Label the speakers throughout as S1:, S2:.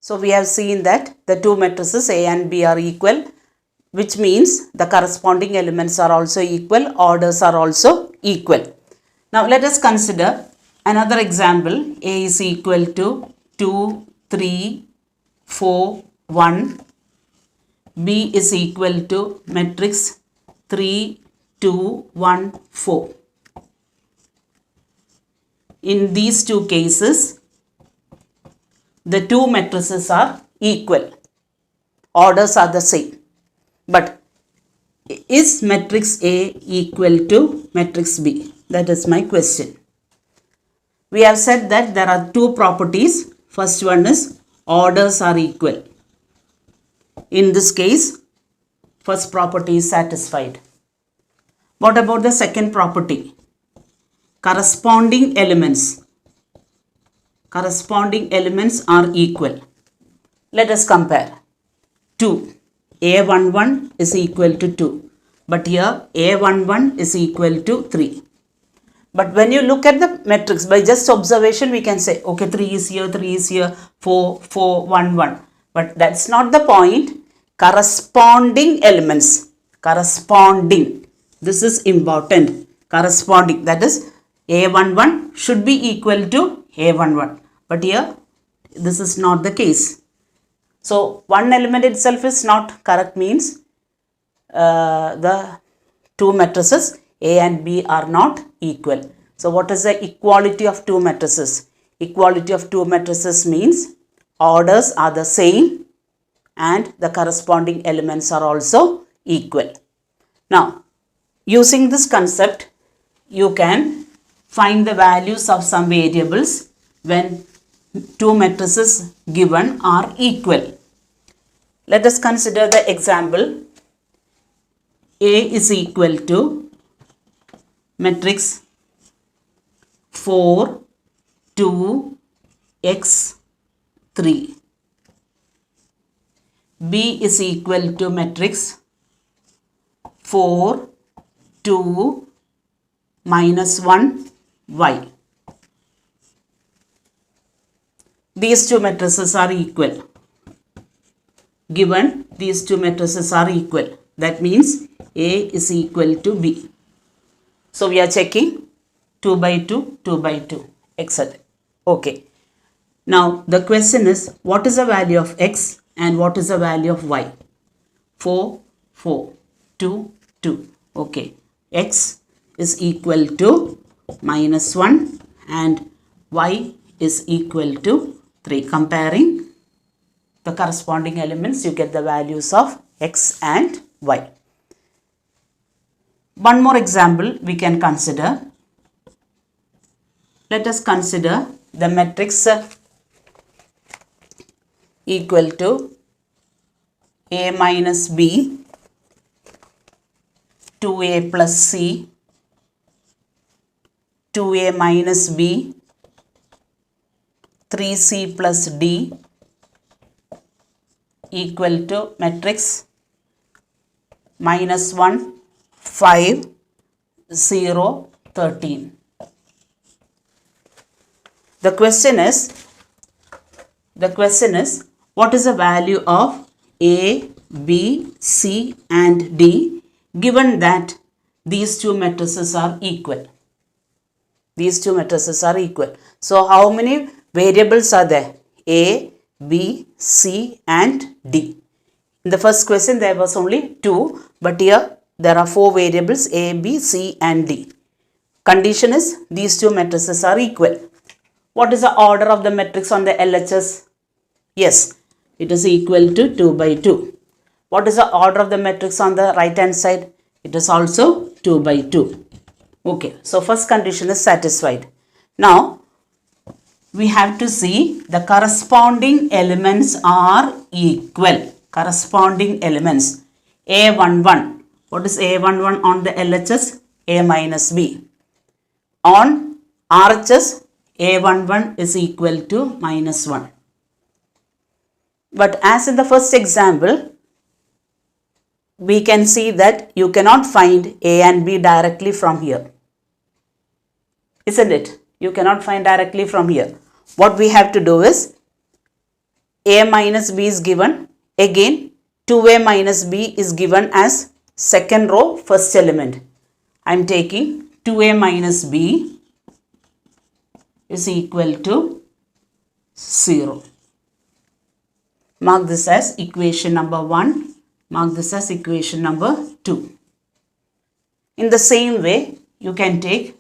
S1: So we have seen that the two matrices A and B are equal, which means the corresponding elements are also equal, orders are also equal. Now let us consider another example. A is equal to 2, 3, 4, 1. B is equal to matrix 3, 2, 1, 4. In these two cases, the two matrices are equal. Orders are the same. But is matrix A equal to matrix B? That is my question. We have said that there are two properties. First one is orders are equal. In this case, first property is satisfied. What about the second property? Corresponding elements. Corresponding elements are equal. Let us compare. 2. A11 is equal to 2. But here A11 is equal to 3. But when you look at the matrix, by just observation, we can say, okay, 3 is here, 3 is here, 4, 4, 1, 1. But that's not the point. Corresponding elements. Corresponding. This is important. Corresponding. That is, A11 should be equal to A11. But here, this is not the case. So, one element itself is not correct means the two matrices A and B are not equal. So, what is the equality of two matrices? Equality of two matrices means orders are the same and the corresponding elements are also equal. Now, using this concept, you can find the values of some variables when two matrices given are equal. Let us consider the example. A is equal to matrix 4, 2, x, 3. B is equal to matrix 4, 2, minus 1, y. These two matrices are equal. Given these two matrices are equal. That means A is equal to B. So we are checking 2 by 2, 2 by 2, etc. Okay. Now the question is, what is the value of x and what is the value of y? 4, 4, 2, 2. Okay. X is equal to minus 1 and y is equal to 3. Comparing the corresponding elements, you get the values of x and y. One more example we can consider. Let us consider the matrix equal to A minus B, 2A plus C, 2A minus B, 3C plus D equal to matrix minus 1, 5, 0, 13. The question is, what is the value of A, B, C and D given that these two matrices are equal? These two matrices are equal. So, how many variables are there? A, B, C and D. In the first question there was only 2, but here there are 4 variables A, B, C and D. Condition is these two matrices are equal. What is the order of the matrix on the LHS? Yes, it is equal to 2 by 2. What is the order of the matrix on the right hand side? It is also 2 by 2. Okay, so first condition is satisfied. Now, we have to see the corresponding elements are equal. Corresponding elements. A11. What is A11 on the LHS? A minus B. On RHS, A11 is equal to minus 1. But as in the first example, we can see that you cannot find A and B directly from here. Isn't it? You cannot find directly from here. What we have to do is, a minus b is given. Again 2a minus b is given as second row first element. I am taking 2a minus b is equal to 0. Mark this as equation number 1. Mark this as equation number 2. In the same way, you can take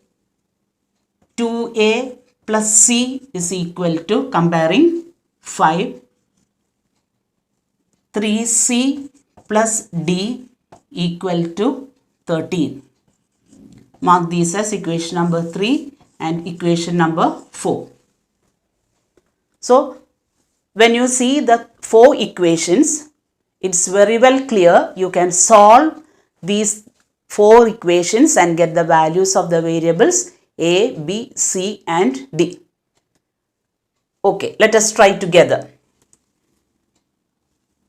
S1: 2a plus c is equal to, comparing 5, 3c plus d equal to 13. Mark these as equation number 3 and equation number 4. So, when you see the 4 equations, it's very well clear. You can solve these 4 equations and get the values of the variables a, b, c and d. Okay, let us try together.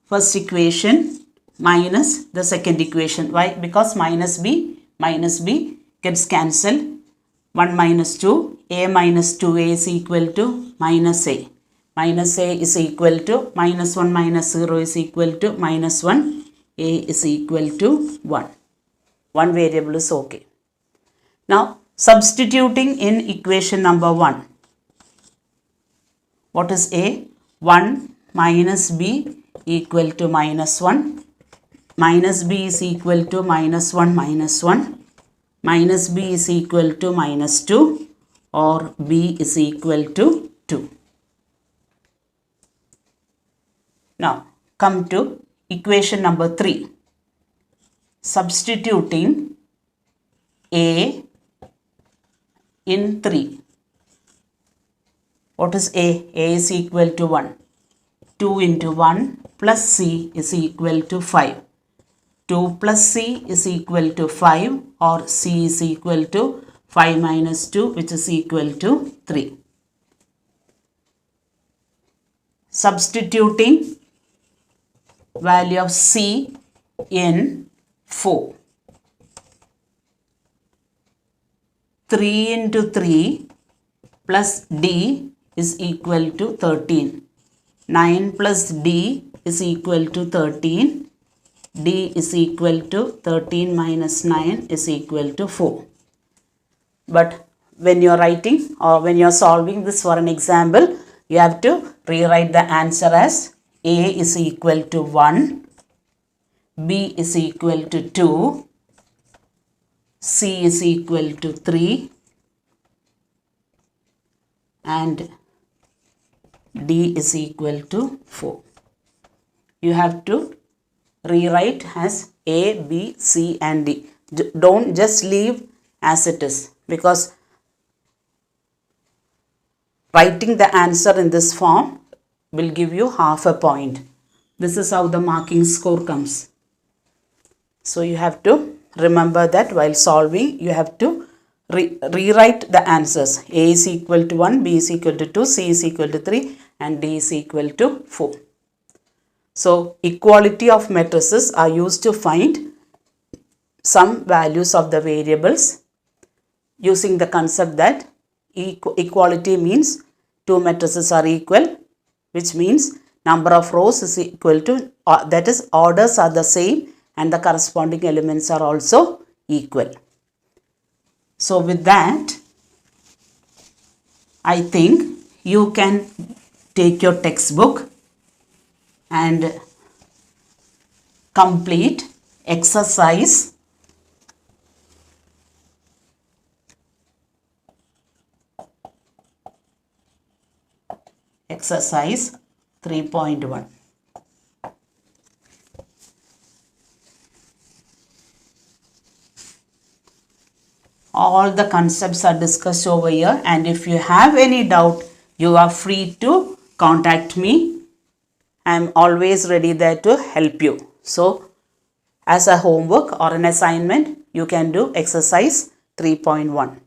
S1: First equation minus the second equation. Why? Because minus b gets cancelled. 1 minus 2, a minus 2a is equal to minus a. Minus a is equal to minus 1 minus 0 is equal to minus 1. A is equal to 1. One variable is okay. Now, substituting in equation number 1. What is a? 1 minus b equal to minus 1. Minus b is equal to minus 1 minus 1. Minus b is equal to minus 2, or b is equal to 2. Now, come to equation number 3. Substituting a in 3. What is a? A is equal to 1. 2 into 1 plus c is equal to 5. 2 plus c is equal to 5, or c is equal to 5 minus 2, which is equal to 3. Substituting value of c in 4. 3 into 3 plus d is equal to 13. 9 plus d is equal to 13. D is equal to 13 minus 9 is equal to 4. But when you are writing or when you are solving this for an example, you have to rewrite the answer as a is equal to 1, b is equal to 2, c is equal to 3 and d is equal to 4. You have to rewrite as a, b, c and d. Don't just leave as it is, because writing the answer in this form will give you half a point. This is how the marking score comes. So you have to remember that while solving, you have to rewrite the answers. A is equal to 1, b is equal to 2, c is equal to 3 and d is equal to 4. So, equality of matrices are used to find some values of the variables using the concept that equality means two matrices are equal, which means number of rows is equal to, that is, orders are the same and the corresponding elements are also equal. So, with that, I think you can take your textbook and complete exercise 3.1. All the concepts are discussed over here, and if you have any doubt, you are free to contact me. I am always ready there to help you. So, as a homework or an assignment, you can do exercise 3.1.